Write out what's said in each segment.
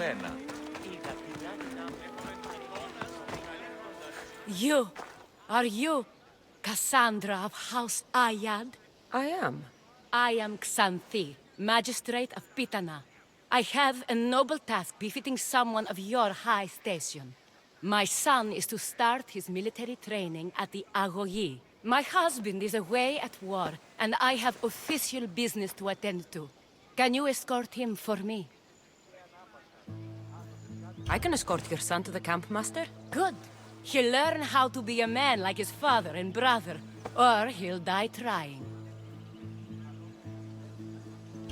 μένα. Are you Cassandra of House Ayad? I am. I am Xanthi, magistrate of Pitana. I have a noble task befitting someone of your high station. My son is to start his military training at the Agoyi. My husband is away at war, and I have official business to attend to. Can you escort him for me? I can escort your son to the camp, Master. Good. He'll learn how to be a man like his father and brother, or he'll die trying.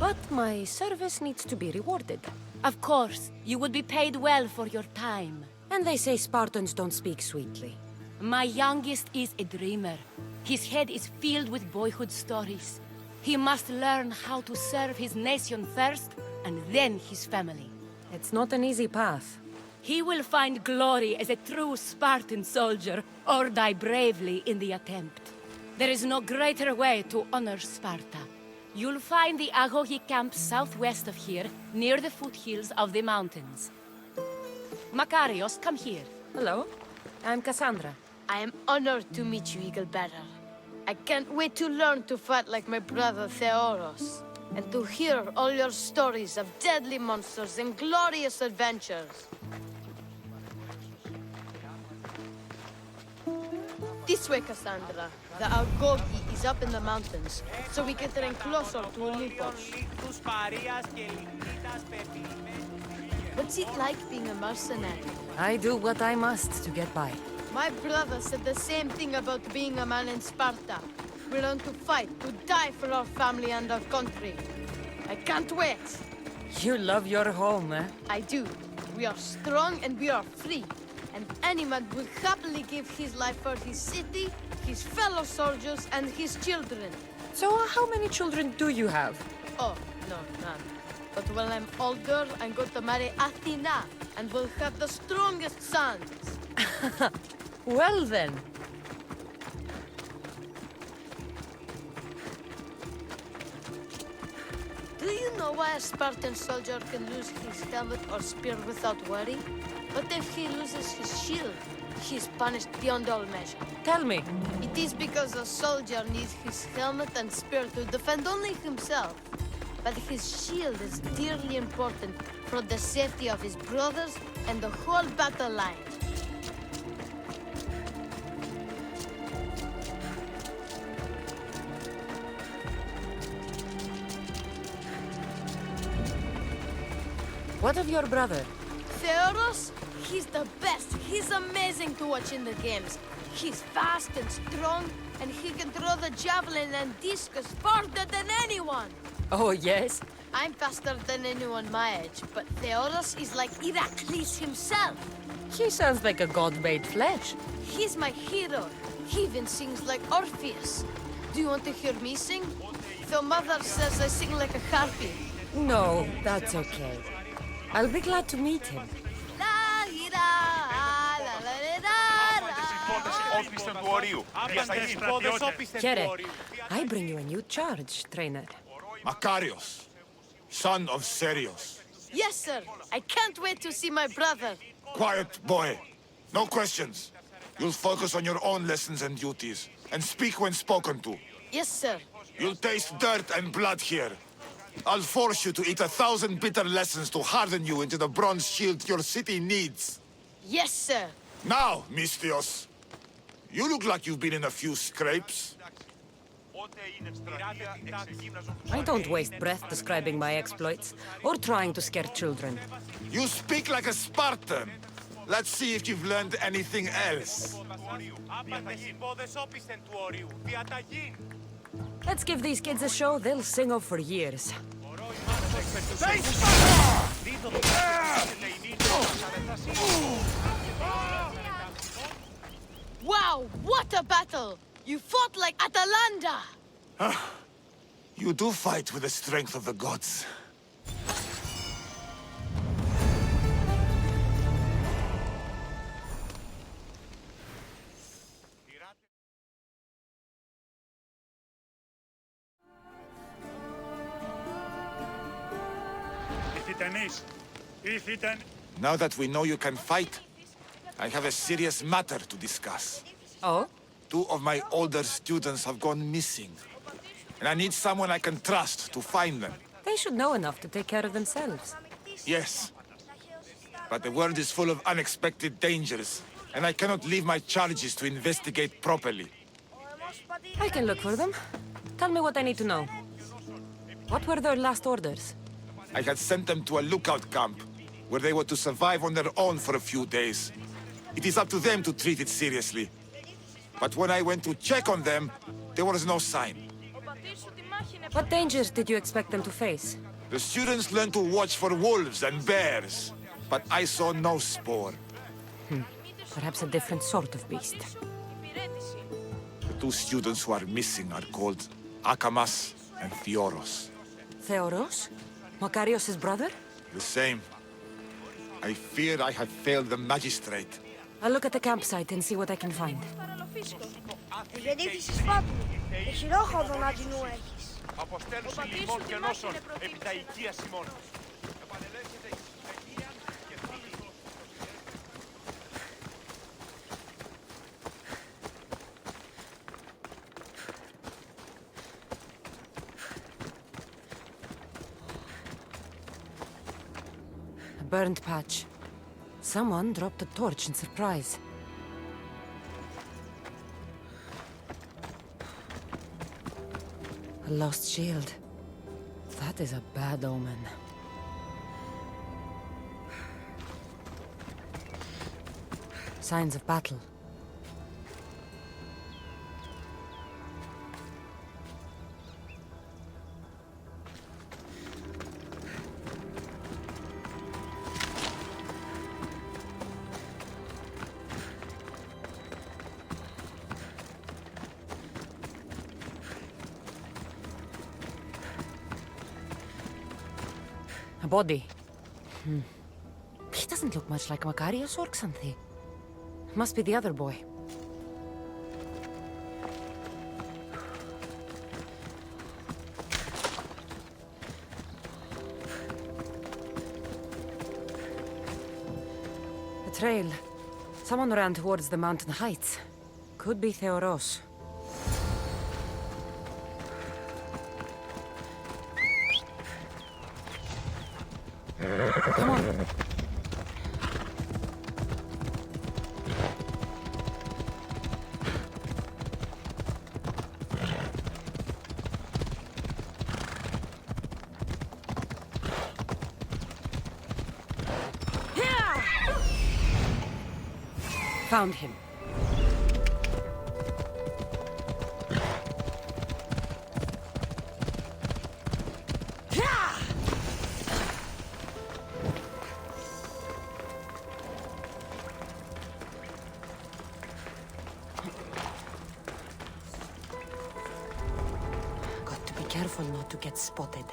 But my service needs to be rewarded. Of course, you would be paid well for your time. And they say Spartans don't speak sweetly. My youngest is a dreamer. His head is filled with boyhood stories. He must learn how to serve his nation first, and then his family. It's not an easy path. He will find glory as a true Spartan soldier, or die bravely in the attempt. There is no greater way to honor Sparta. You'll find the Agogi camp southwest of here, near the foothills of the mountains. Makarios, come here. Hello, I'm Cassandra. I am honored to meet you, Eagle Bearer. I can't wait to learn to fight like my brother Theoros, and to hear all your stories of deadly monsters and glorious adventures. This way, Cassandra. The Agogi is up in the mountains, so we can train closer to Olympus. What's it like being a mercenary? I do what I must to get by. My brother said the same thing about being a man in Sparta. We learn to fight, to die for our family and our country. I can't wait. You love your home, eh? I do. We are strong and we are free. And any man will happily give his life for his city, his fellow soldiers, and his children. So how many children do you have? Oh, no, none. But when I'm older, I'm going to marry Athena, and we'll have the strongest sons. Well then. Do you know why a Spartan soldier can lose his helmet or spear without worry? But if he loses his shield, he's punished beyond all measure. Tell me. It is because a soldier needs his helmet and spear to defend only himself. But his shield is dearly important for the safety of his brothers and the whole battle line. What of your brother? Theoros? He's the best. He's amazing to watch in the games. He's fast and strong, and he can throw the javelin and discus farther than anyone. Oh, yes? I'm faster than anyone my age, but Theoros is like Heracles himself. He sounds like a god-made flesh. He's my hero. He even sings like Orpheus. Do you want to hear me sing? Though mother says I sing like a harpy. No, that's okay. I'll be glad to meet him. Here, I bring you a new charge, trainer. Makarios, son of Serios. Yes, sir. I can't wait to see my brother. Quiet, boy. No questions. You'll focus on your own lessons and duties, and speak when spoken to. Yes, sir. You'll taste dirt and blood here. I'll force you to eat 1,000 bitter lessons to harden you into the bronze shield your city needs. Yes, sir. Now, Mistios, you look like you've been in a few scrapes. I don't waste breath describing my exploits, or trying to scare children. You speak like a Spartan. Let's see if you've learned anything else. Let's give these kids a show they'll sing of for years. Wow, what a battle! You fought like Atalanta! You do fight with the strength of the gods. Τιτανής, Now that we know you can fight, I have a serious matter to discuss. Oh? 2 of my older students have gone missing. And I need someone I can trust to find them. They should know enough to take care of themselves. Yes. But the world is full of unexpected dangers, and I cannot leave my charges to investigate properly. I can look for them. Tell me what I need to know. What were their last orders? I had sent them to a lookout camp, where they were to survive on their own for a few days. It is up to them to treat it seriously. But when I went to check on them, there was no sign. What dangers did you expect them to face? The students learned to watch for wolves and bears, but I saw no spoor. Perhaps a different sort of beast. The 2 students who are missing are called Akamas and Theoros. Theoros? Makarios' brother? The same. I fear I have failed the magistrate. I'll look at the campsite and see what I can find. Γεννήθησες Φάτου, και χειρόχοδο να τζινού έχεις. Αποστέλουσε λοιπόν και νόσον επί τα οικία ημών. A burned patch. Someone dropped a torch in surprise. A lost shield. That is a bad omen. Signs of battle. A body. He doesn't look much like Makarios or Xanthi. Must be the other boy. The trail. Someone ran towards the mountain heights. Could be Theoros. Come on. Found him. Got to be careful not to get spotted.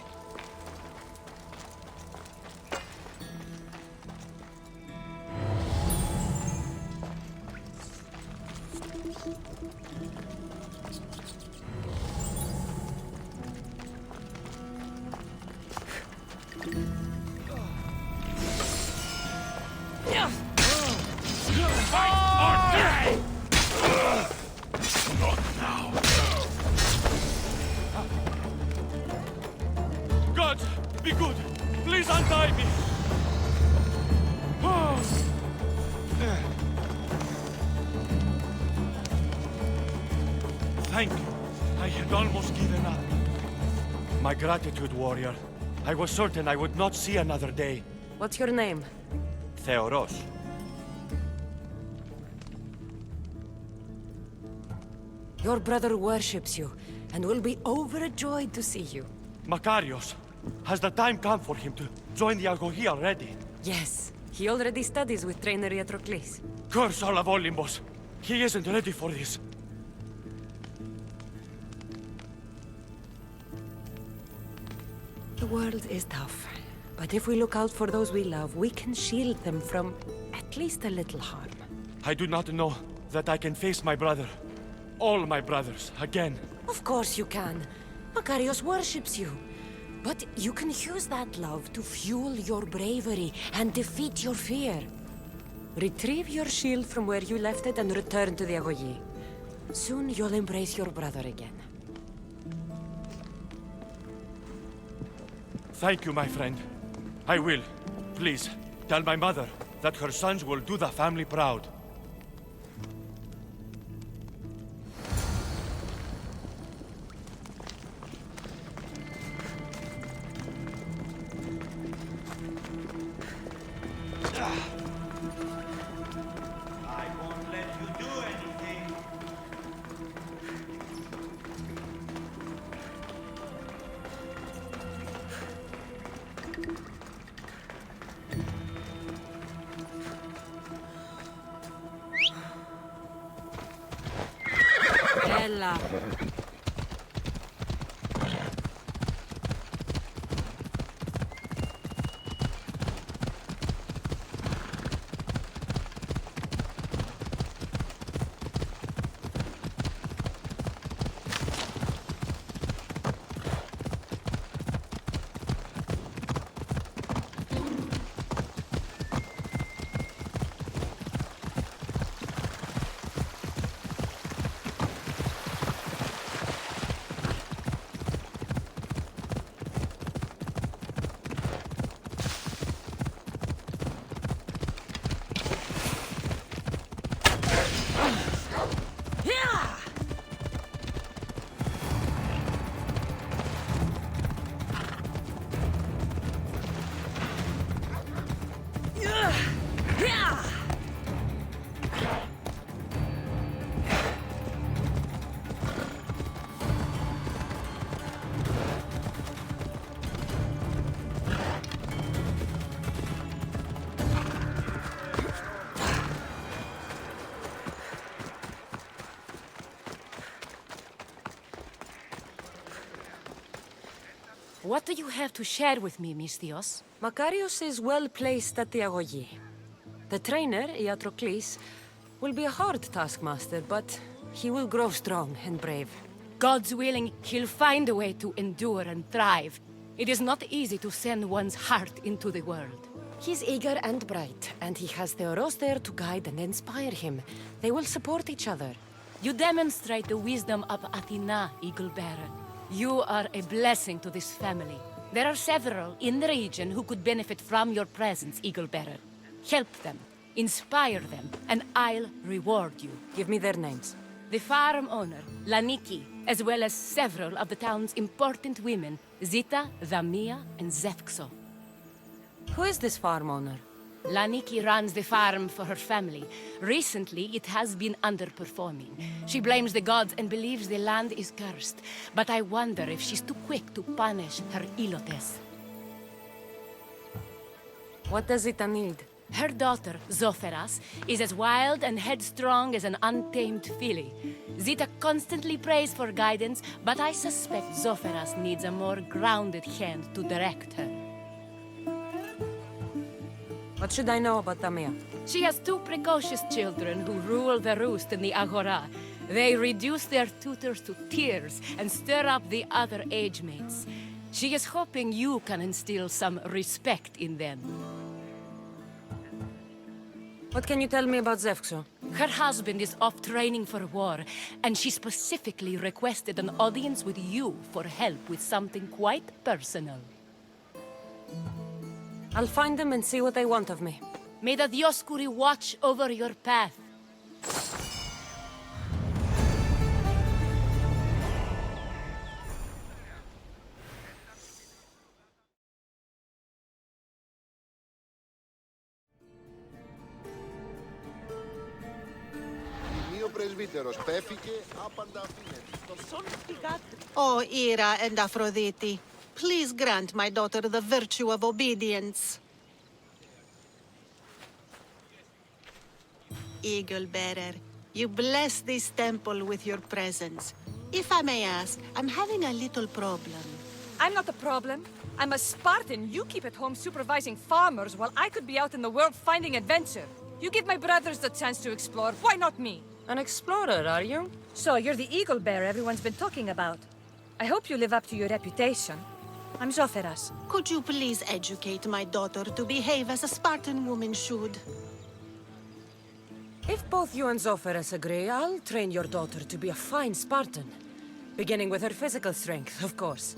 God, be good. Please untie me. Thank you. I had almost given up. My gratitude, warrior. I was certain I would not see another day. What's your name? Theoros. Your brother worships you, and will be overjoyed to see you. Makarios. Has the time come for him to join the Agogi already? Yes, he already studies with trainer Iatrocles. Curse all of Olympus. He isn't ready for this. The world is tough, but if we look out for those we love, we can shield them from at least a little harm. I do not know that I can face my brother. All my brothers, again. Of course you can. Makarios worships you. But you can use that love to fuel your bravery and defeat your fear. Retrieve your shield from where you left it and return to the Agoye. Soon you'll embrace your brother again. Thank you, my friend. I will. Please, tell my mother that her sons will do the family proud. Ella. What do you have to share with me, Misthios? Makarios is well placed at the Agoye. The trainer, Iatrocles, will be a hard taskmaster, but he will grow strong and brave. God's willing, he'll find a way to endure and thrive. It is not easy to send one's heart into the world. He's eager and bright, and he has Theoros there to guide and inspire him. They will support each other. You demonstrate the wisdom of Athena, Eagle Bearer. You are a blessing to this family. There are several in the region who could benefit from your presence, Eagle Bearer. Help them, inspire them, and I'll reward you. Give me their names. The farm owner, Laniki, as well as several of the town's important women, Zita, Zamia, and Zefxo. Who is this farm owner? Laniki runs the farm for her family. Recently, it has been underperforming. She blames the gods and believes the land is cursed. But I wonder if she's too quick to punish her ilotes. What does it need? Her daughter, Zoferas, is as wild and headstrong as an untamed filly. Zita constantly prays for guidance, but I suspect Zoferas needs a more grounded hand to direct her. What should I know about Tamia? She has two precocious children who rule the roost in the Agora. They reduce their tutors to tears and stir up the other age mates. She is hoping you can instill some respect in them. What can you tell me about Zefxo? Her husband is off training for war, and she specifically requested an audience with you for help with something quite personal. I'll find them and see what they want of me. May the Dioscuri watch over your path. O Ira and Aphrodite, please grant my daughter the virtue of obedience. Eagle Bearer, you bless this temple with your presence. If I may ask, I'm having a little problem. I'm not the problem. I'm a Spartan. You keep at home supervising farmers while I could be out in the world finding adventure. You give my brothers the chance to explore. Why not me? An explorer, are you? So you're the eagle bearer everyone's been talking about. I hope you live up to your reputation. I'm Zoferas. Could you please educate my daughter to behave as a Spartan woman should? If both you and Zoferas agree, I'll train your daughter to be a fine Spartan. Beginning with her physical strength, of course.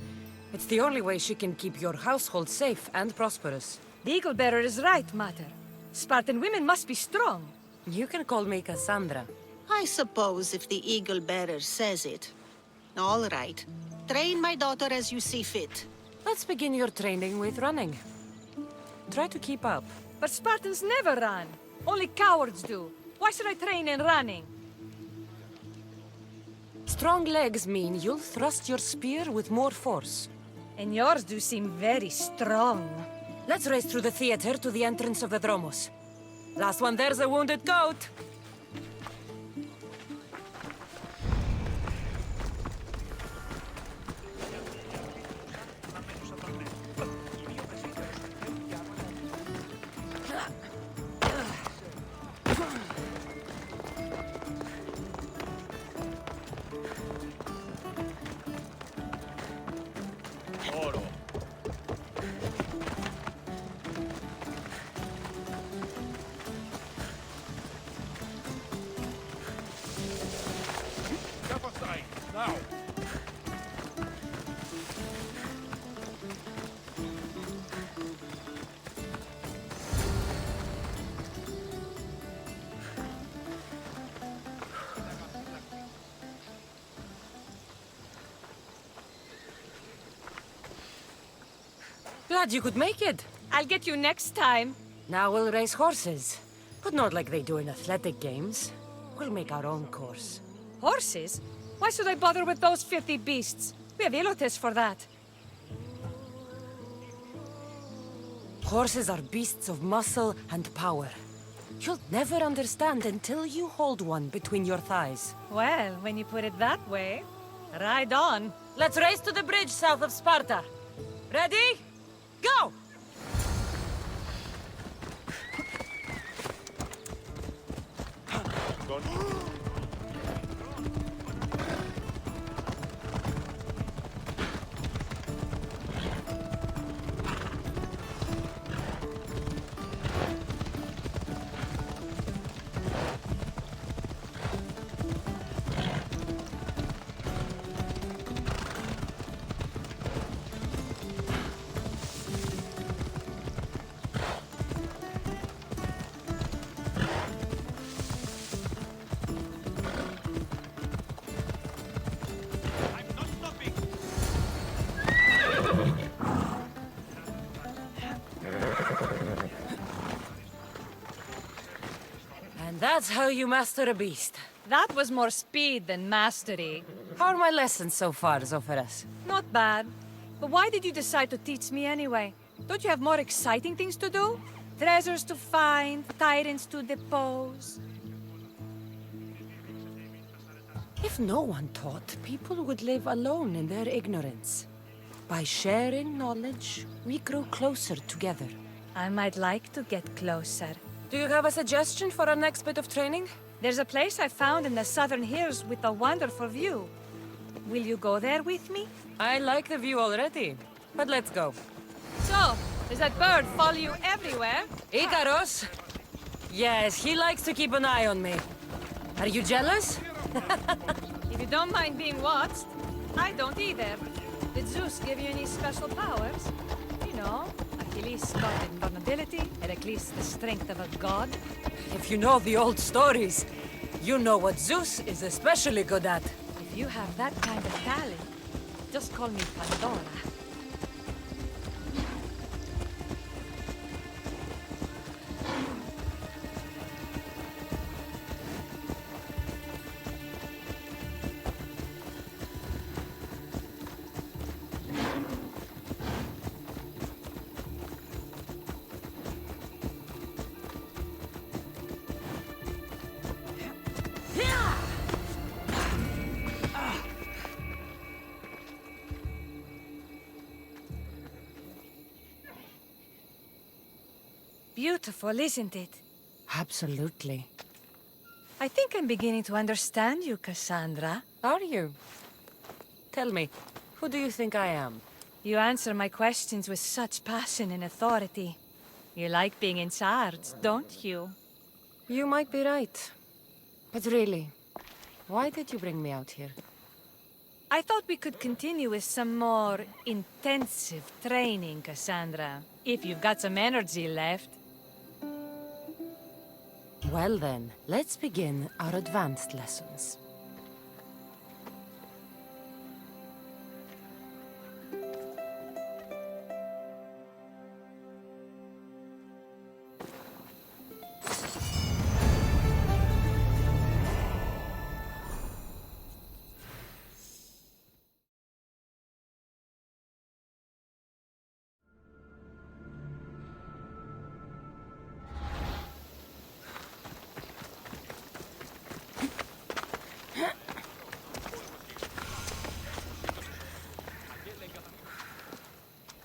It's the only way she can keep your household safe and prosperous. The Eagle Bearer is right, Mater. Spartan women must be strong. You can call me Cassandra. I suppose if the Eagle Bearer says it. All right. Train my daughter as you see fit. Let's begin your training with running. Try to keep up. But Spartans never run. Only cowards do. Why should I train in running? Strong legs mean you'll thrust your spear with more force. And yours do seem very strong. Let's race through the theater to the entrance of the Dromos. Last one there's a wounded goat. Glad you could make it. I'll get you next time. Now we'll race horses. But not like they do in athletic games. We'll make our own course. Horses? Why should I bother with those filthy beasts? We have elotes for that. Horses are beasts of muscle and power. You'll never understand until you hold one between your thighs. Well, when you put it that way, ride on. Let's race to the bridge south of Sparta. Ready? Go! That's how you master a beast. That was more speed than mastery. How are my lessons so far, Zoferas? Not bad. But why did you decide to teach me anyway? Don't you have more exciting things to do? Treasures to find, tyrants to depose. If no one taught, people would live alone in their ignorance. By sharing knowledge, we grow closer together. I might like to get closer. Do you have a suggestion for our next bit of training? There's a place I found in the southern hills with a wonderful view. Will you go there with me? I like the view already, but let's go. So, does that bird follow you everywhere? Ikaros? Yes, he likes to keep an eye on me. Are you jealous? If you don't mind being watched, I don't either. Did Zeus give you any special powers? You know, Achilles got invulnerability, Heracles the strength of a god. If you know the old stories, you know what Zeus is especially good at. If you have that kind of talent, just call me Pandora. Beautiful, isn't it? Absolutely. I think I'm beginning to understand you, Cassandra. Are you? Tell me, who do you think I am? You answer my questions with such passion and authority. You like being in charge, don't you? You might be right. But really, why did you bring me out here? I thought we could continue with some more intensive training, Cassandra. If you've got some energy left. Well then, let's begin our advanced lessons.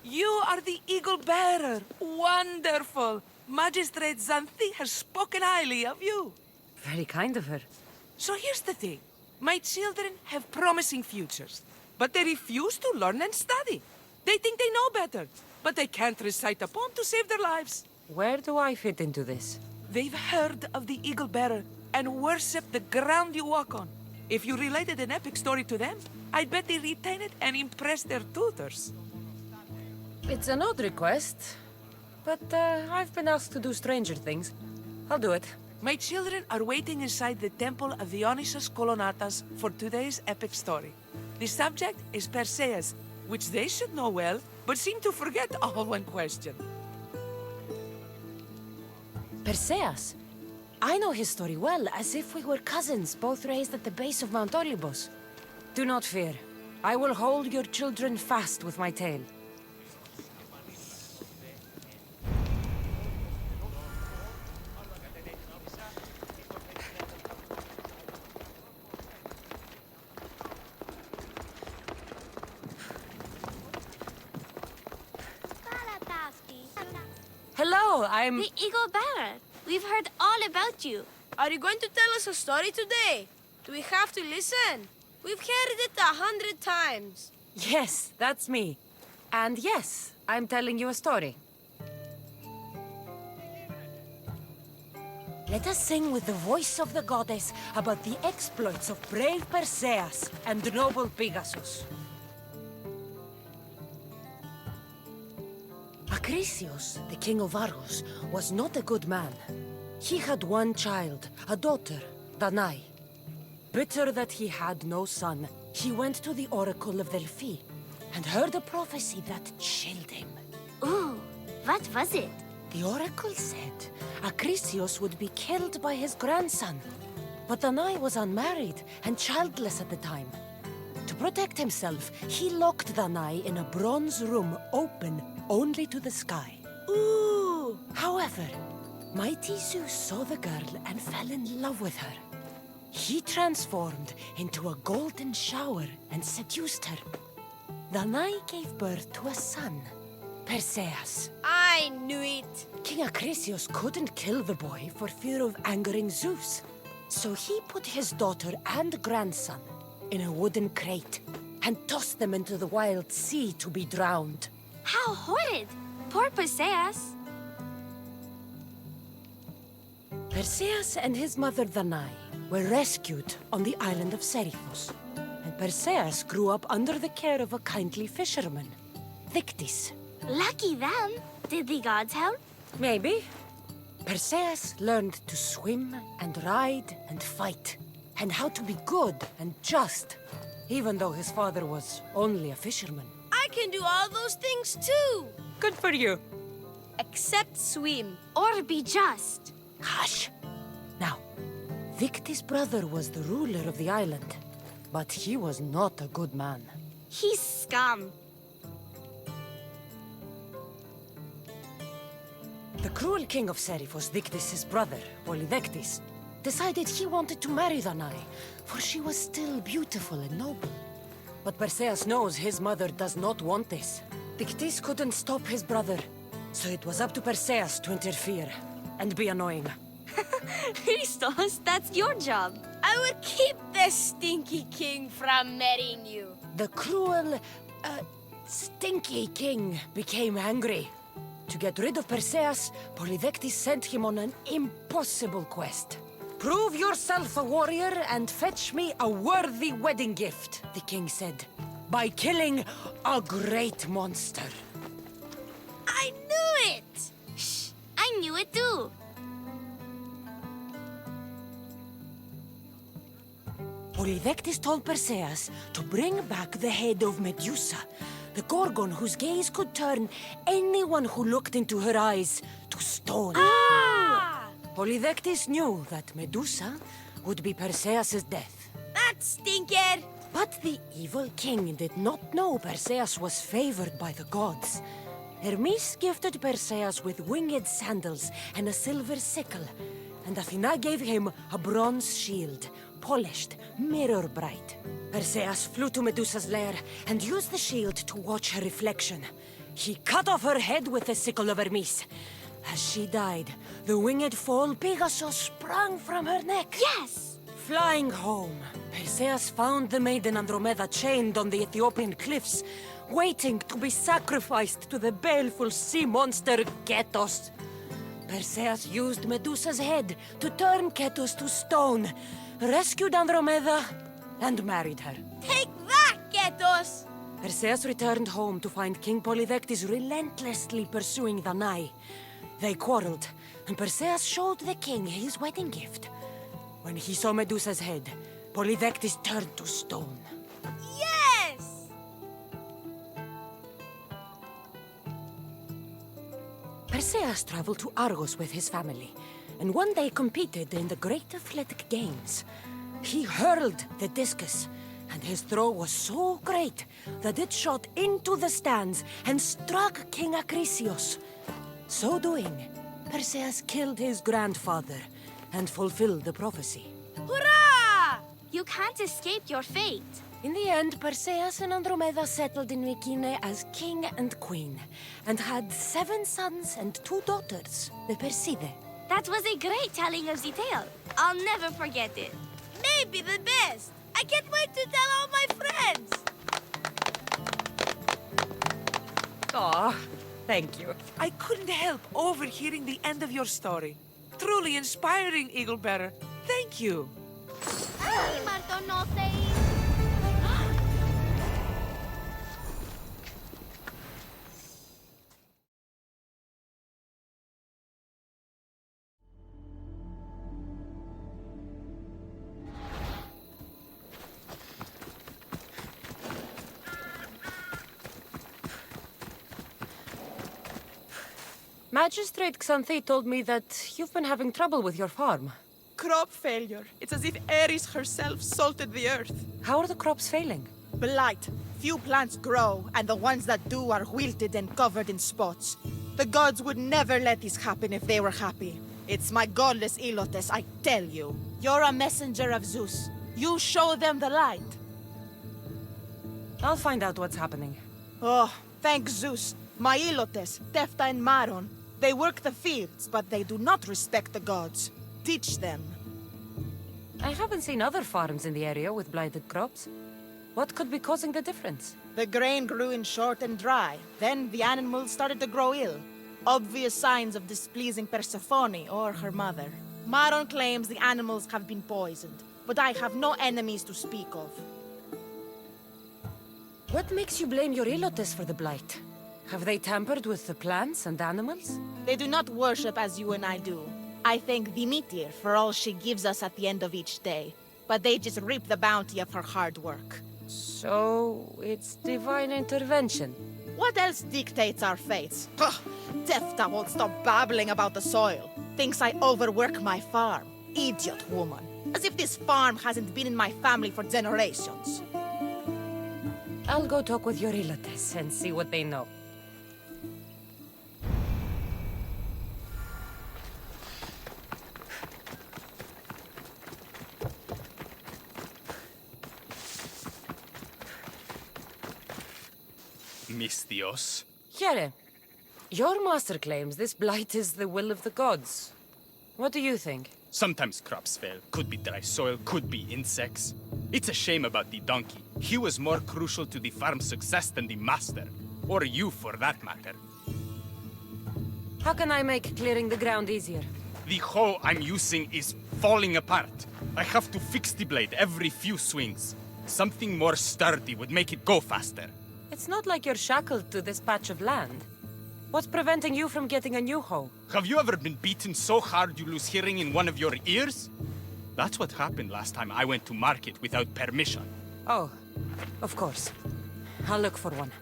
You are the Eagle Bearer. Wonderful. Magistrate Xanthi has spoken highly of you. Very kind of her. So here's the thing. My children have promising futures, but they refuse to learn and study. They think they know better, but they can't recite a poem to save their lives. Where do I fit into this? They've heard of the Eagle Bearer and worship the ground you walk on. If you related an epic story to them, I bet they retain it and impress their tutors. It's an odd request, but I've been asked to do stranger things. I'll do it. My children are waiting inside the temple of Dionysus Kolonatas for today's epic story. The subject is Perseus, which they should know well, but seem to forget all when questioned. Perseus? I know his story well, as if we were cousins, both raised at the base of Mount Olympus. Do not fear. I will hold your children fast with my tail. Hello, I'm... The Eagle Bearer. We've heard all about you. Are you going to tell us a story today? Do we have to listen? We've heard it 100 times. Yes, that's me. And yes, I'm telling you a story. Let us sing with the voice of the goddess about the exploits of brave Perseus and noble Pegasus. Acrisius, the king of Argos, was not a good man. He had one child, a daughter, Danae. Bitter that he had no son, he went to the oracle of Delphi and heard a prophecy that chilled him. Ooh, what was it? The oracle said Acrisius would be killed by his grandson. But Danae was unmarried and childless at the time. To protect himself, he locked Danae in a bronze room open only to the sky. Ooh! However, mighty Zeus saw the girl and fell in love with her. He transformed into a golden shower and seduced her. Danae gave birth to a son, Perseus. I knew it. King Acrisius couldn't kill the boy for fear of angering Zeus. So he put his daughter and grandson in a wooden crate and tossed them into the wild sea to be drowned. How horrid! Poor Perseus. Perseus and his mother Danae were rescued on the island of Seriphos. And Perseus grew up under the care of a kindly fisherman, Victis. Lucky them. Did the gods help? Maybe. Perseus learned to swim and ride and fight, and how to be good and just, even though his father was only a fisherman. I can do all those things too. Good for you. Except swim. Or be just. Hush. Now, Victis' brother was the ruler of the island, but he was not a good man. He's scum. The cruel king of Seriphos, Victis' brother, Polydectes, decided he wanted to marry Danae, for she was still beautiful and noble. But Perseus knows his mother does not want this. Victis couldn't stop his brother, so it was up to Perseus to interfere and be annoying. Christos, that's your job. I will keep the stinky king from marrying you. The cruel, stinky king became angry. To get rid of Perseus, Polydectes sent him on an impossible quest. Prove yourself a warrior and fetch me a worthy wedding gift, the king said, by killing a great monster. I knew it! Shh, I knew it too. Polydectes told Perseus to bring back the head of Medusa, the Gorgon whose gaze could turn anyone who looked into her eyes to stone. Ah! Polydectes knew that Medusa would be Perseus' death. That stinker! But the evil king did not know Perseus was favored by the gods. Hermes gifted Perseus with winged sandals and a silver sickle, and Athena gave him a bronze shield, polished, mirror bright. Perseus flew to Medusa's lair and used the shield to watch her reflection. He cut off her head with the sickle of Hermes. As she died, the winged foal Pegasus sprang from her neck. Yes! Flying home, Perseus found the maiden Andromeda chained on the Ethiopian cliffs, waiting to be sacrificed to the baleful sea monster Ketos. Perseus used Medusa's head to turn Ketos to stone, rescued Andromeda, and married her. Take that, Ketos! Perseus returned home to find King Polydectes relentlessly pursuing the Nai. They quarreled, and Perseus showed the king his wedding gift. When he saw Medusa's head, Polydectes turned to stone. Yes! Perseus traveled to Argos with his family, and one day competed in the Great Athletic Games. He hurled the discus, and his throw was so great that it shot into the stands and struck King Acrisius. So doing, Perseus killed his grandfather and fulfilled the prophecy. Hurrah! You can't escape your fate. In the end, Perseus and Andromeda settled in Mycenae as king and queen, and had 7 sons and 2 daughters, the Perseidae. That was a great telling of the tale. I'll never forget it. Maybe the best. I can't wait to tell all my friends. Aw, thank you. I couldn't help overhearing the end of your story. Truly inspiring, Eagle Bearer. Thank you. Magistrate Xanthi told me that you've been having trouble with your farm. Crop failure. It's as if Ares herself salted the earth. How are the crops failing? Blight. Few plants grow, and the ones that do are wilted and covered in spots. The gods would never let this happen if they were happy. It's my godless Ilotes, I tell you. You're a messenger of Zeus. You show them the light. I'll find out what's happening. Oh, thank Zeus. My Ilotes, Tefta and Maron, they work the fields, but they do not respect the gods. Teach them. I haven't seen other farms in the area with blighted crops. What could be causing the difference? The grain grew in short and dry. Then the animals started to grow ill. Obvious signs of displeasing Persephone or her mother. Maron claims the animals have been poisoned, but I have no enemies to speak of. What makes you blame your Ilotes for the blight? Have they tampered with the plants and animals? They do not worship as you and I do. I thank Demeter for all she gives us at the end of each day, but they just reap the bounty of her hard work. So, it's divine intervention. What else dictates our fates? Ugh, Tefta won't stop babbling about the soil. Thinks I overwork my farm. Idiot woman. As if this farm hasn't been in my family for generations. I'll go talk with your Ilotes and see what they know. Mistios. Here, your master claims this blight is the will of the gods. What do you think? Sometimes crops fail. Could be dry soil, could be insects. It's a shame about the donkey. He was more crucial to the farm's success than the master. Or you, for that matter. How can I make clearing the ground easier? The hoe I'm using is falling apart. I have to fix the blade every few swings. Something more sturdy would make it go faster. It's not like you're shackled to this patch of land. What's preventing you from getting a new hoe? Have you ever been beaten so hard you lose hearing in one of your ears? That's what happened last time I went to market without permission. Oh, of course. I'll look for one.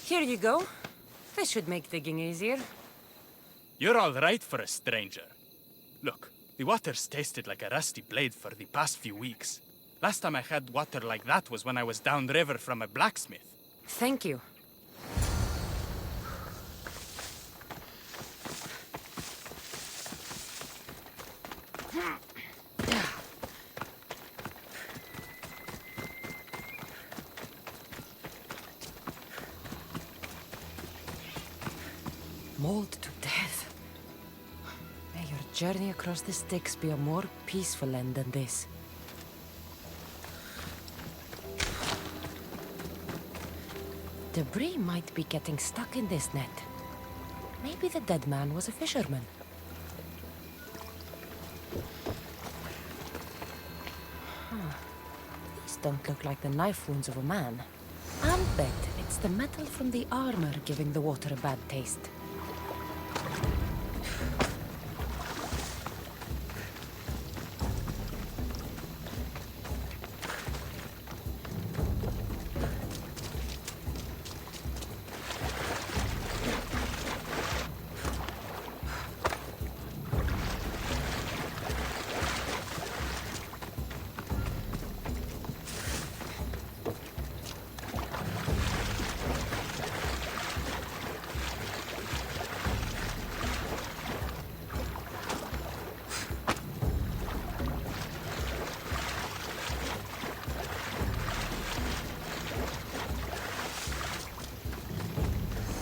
Here you go. This should make digging easier. You're all right for a stranger. Look, the water's tasted like a rusty blade for the past few weeks. Last time I had water like that was when I was downriver from a blacksmith. Thank you. Mauled to death. May your journey across the Styx be a more peaceful end than this. Debris might be getting stuck in this net. Maybe the dead man was a fisherman. These don't look like the knife wounds of a man. I'll bet it's the metal from the armor giving the water a bad taste.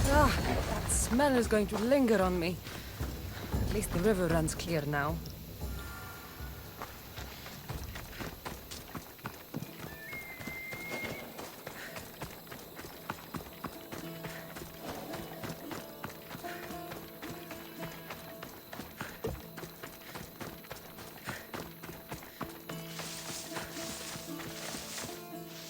That smell is going to linger on me. At least the river runs clear now.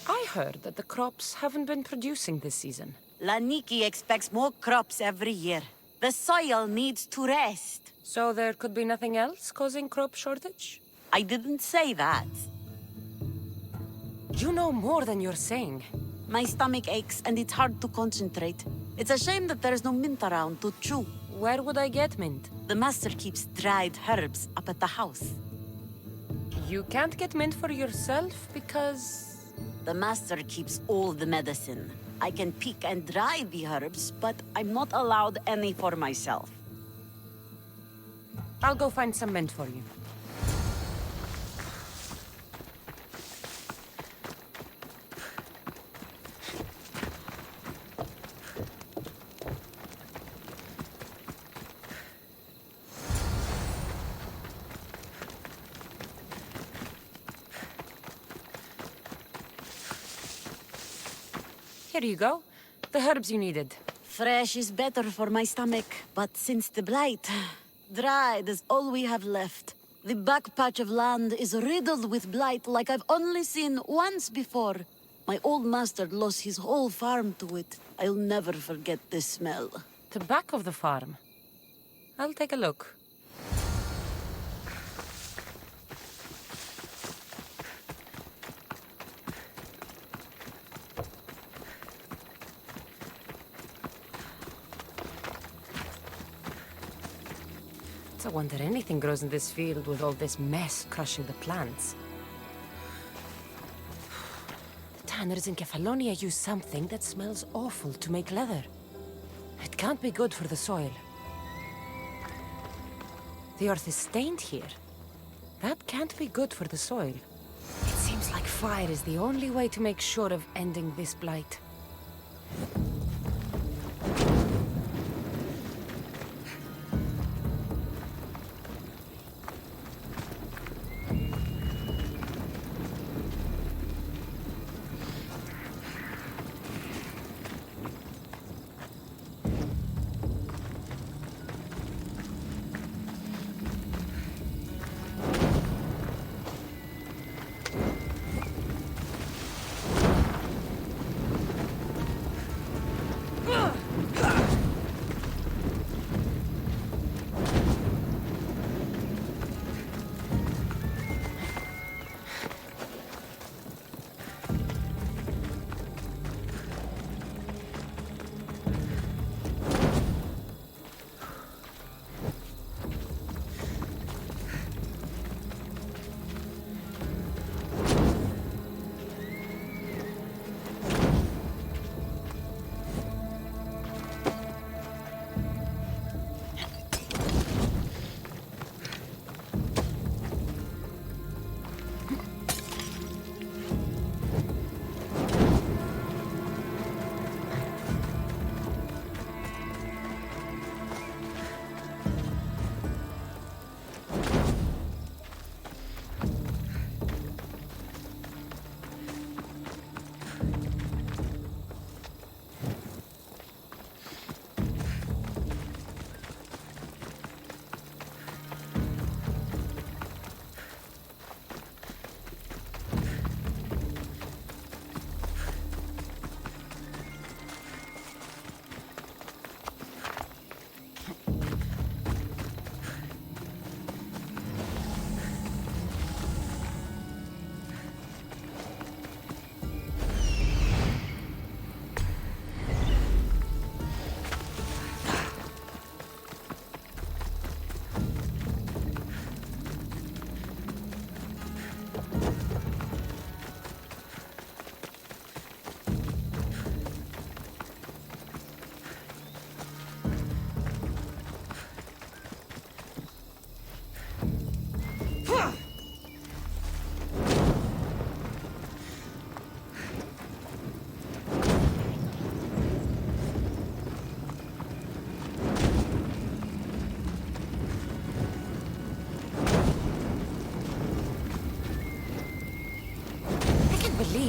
I heard that the crops haven't been producing this season. Laniki expects more crops every year. The soil needs to rest. So there could be nothing else causing crop shortage? I didn't say that. You know more than you're saying. My stomach aches and it's hard to concentrate. It's a shame that there's no mint around to chew. Where would I get mint? The master keeps dried herbs up at the house. You can't get mint for yourself because... The master keeps all the medicine. I can pick and dry the herbs, but I'm not allowed any for myself. I'll go find some mint for you. Here you go. The herbs you needed. Fresh is better for my stomach, but since the blight, dried is all we have left. The back patch of land is riddled with blight like I've only seen once before. My old master lost his whole farm to it. I'll never forget this smell. The back of the farm. I'll take a look. I wonder anything grows in this field with all this mess crushing the plants. The tanners in Kefalonia use something that smells awful to make leather. It can't be good for the soil. The earth is stained here. That can't be good for the soil. It seems like fire is the only way to make sure of ending this blight.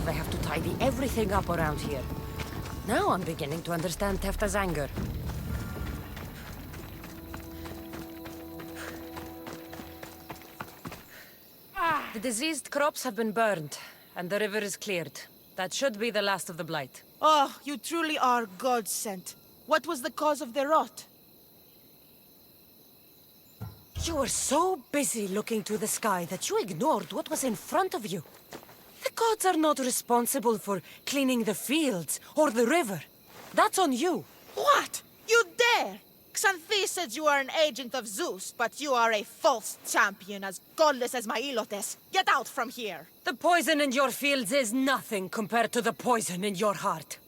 I have to tidy everything up around here. Now I'm beginning to understand Tefta's anger. The diseased crops have been burned, and the river is cleared. That should be the last of the blight. Oh, you truly are God sent. What was the cause of the rot? You were so busy looking to the sky that you ignored what was in front of you. The gods are not responsible for cleaning the fields or the river. That's on you. What? You dare? Xanthi says you are an agent of Zeus, but you are a false champion as godless as my Ilotes. Get out from here! The poison in your fields is nothing compared to the poison in your heart.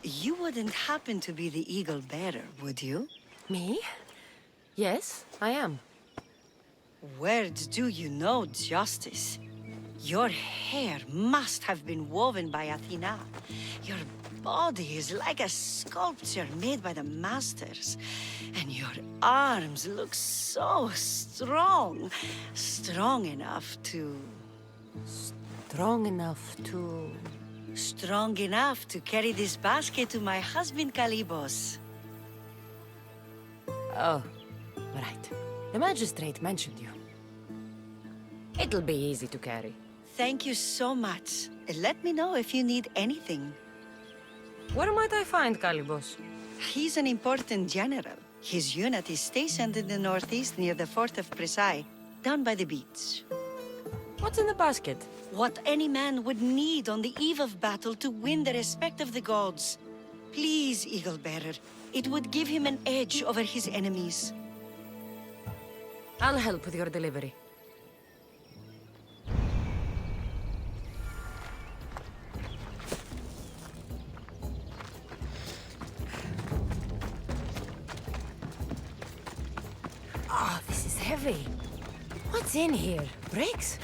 You wouldn't happen to be the eagle bearer, would you? Me? Yes, I am. Where do you know justice? Your hair must have been woven by Athena. Your body is like a sculpture made by the masters. And your arms look so strong. Strong enough to... Strong enough to... Strong enough to carry this basket to my husband, Kalibos. Oh, right. The magistrate mentioned you. It'll be easy to carry. Thank you so much. Let me know if you need anything. Where might I find Kalibos? He's an important general. His unit is stationed in the northeast near the fort of Presai. down by the beach. What's in the basket? What any man would need on the eve of battle to win the respect of the gods. Please, Eagle Bearer. It would give him an edge over his enemies. I'll help with your delivery. Oh, this is heavy. What's in here? Bricks?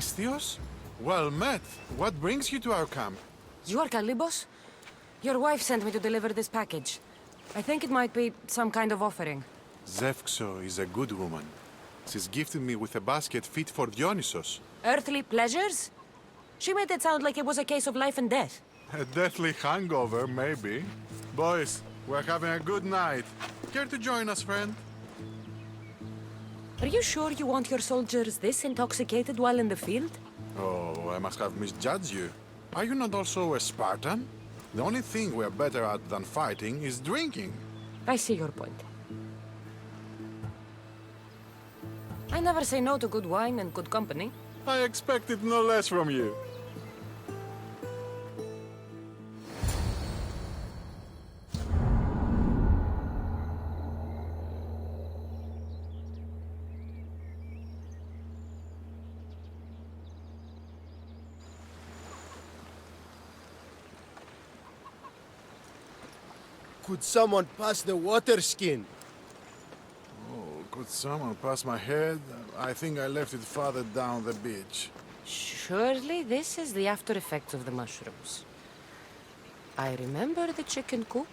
Misthios? Well met. What brings you to our camp? You are Kalibos? Your wife sent me to deliver this package. I think it might be some kind of offering. Zevxo is a good woman. She's gifted me with a basket fit for Dionysos. Earthly pleasures? She made it sound like it was a case of life and death. A deathly hangover, maybe. Boys, we're having a good night. Care to join us, friend? Are you sure you want your soldiers this intoxicated while in the field? Oh, I must have misjudged you. Are you not also a Spartan? The only thing we're better at than fighting is drinking. I see your point. I never say no to good wine and good company. I expected no less from you. Could someone pass the water skin? Oh, could someone pass my head? I think I left it farther down the beach. Surely this is the after effects of the mushrooms. I remember the chicken coop.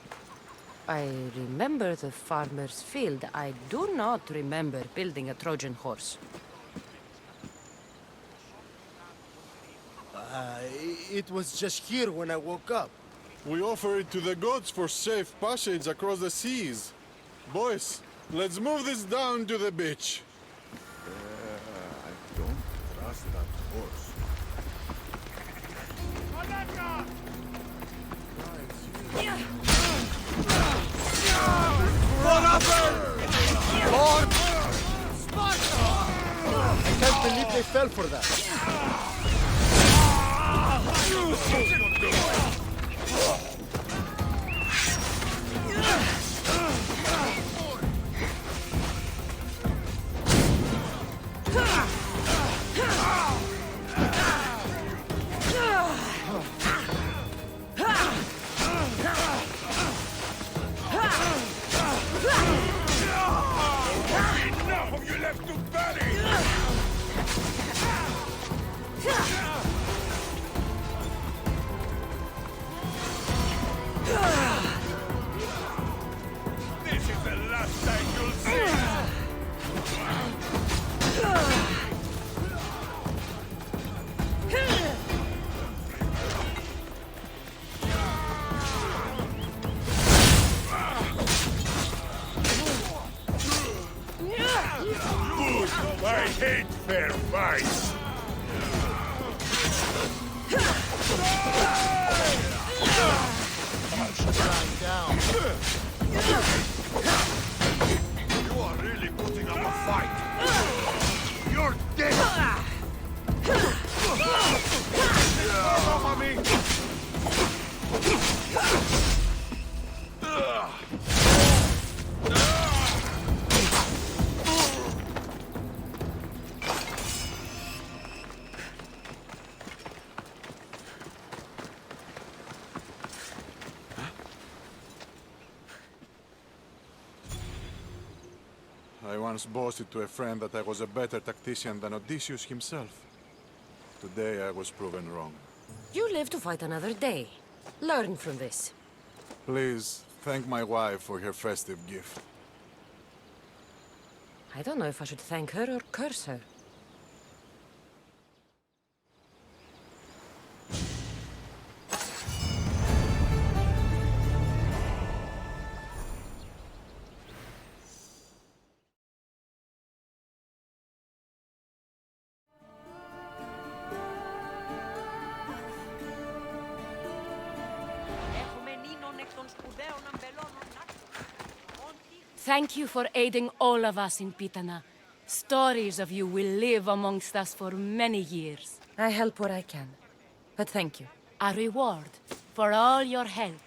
I remember the farmer's field. I do not remember building a Trojan horse. It was just here when I woke up. We offer it to the gods for safe passage across the seas. Boys, let's move this down to the beach. I don't trust that horse. Lord! Sparta! I can't believe they fell for that. once boasted to a friend that I was a better tactician than Odysseus himself. Today I was proven wrong. You live to fight another day. Learn from this. Please, thank my wife for her festive gift. I don't know if I should thank her or curse her. Thank you for aiding all of us in Pitana. Stories of you will live amongst us for many years. I help where I can. But thank you. A reward for all your help